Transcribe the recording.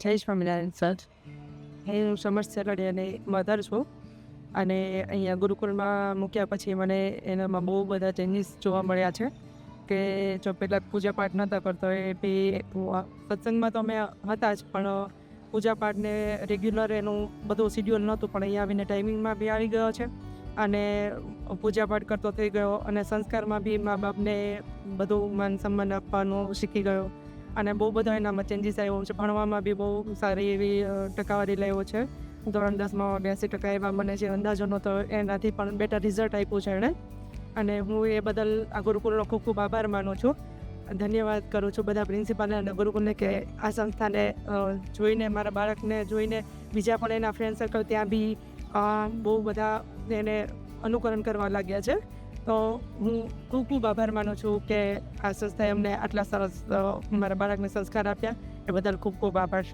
જય સ્વામિનારાયણ સર. હું સમસ્ત સેકન્ડની મધર છું અને અહીંયા ગુરુકુળમાં મૂક્યા પછી મને એનામાં બહુ બધા ચેન્જીસ જોવા મળ્યા છે કે જો પહેલાં પૂજાપાઠ નહોતા કરતો એ બી સત્સંગમાં તો અમે હતા જ, પણ પૂજાપાઠને રેગ્યુલર એનું બધું શિડ્યુલ નહોતું, પણ અહીંયા આવીને ટાઈમિંગમાં બી આવી ગયો છે અને પૂજાપાઠ કરતો થઈ ગયો અને સંસ્કારમાં બી મા બાપને બધું માન સન્માન આપવાનું શીખી ગયો અને બહુ બધા એનામાં ચેન્જીસ આવ્યો છે. ભણવામાં બી બહુ સારી એવી ટકાવારી લાવ્યો છે. ધોરણ 10માં 82% એવા મને જે અંદાજો નહોતો એનાથી પણ બેટર રિઝલ્ટ આપ્યું છે એણે, અને હું એ બદલ આ ગુરુકુળનો ખૂબ ખૂબ આભાર માનું છું. ધન્યવાદ કરું છું બધા પ્રિન્સિપાલને અને ગુરુકુળને કે આ સંસ્થાને જોઈને, મારા બાળકને જોઈને બીજા પણ એના ફ્રેન્ડ સર્કલ ત્યાં બી બહુ બધા એને અનુકરણ કરવા લાગ્યા છે. તો હું ખૂબ ખૂબ આભાર માનું છું કે આ સંસ્થાએ અમને આટલા સરસ મારા બાળકને સંસ્કાર આપ્યા. એ બદલ ખૂબ ખૂબ આભાર.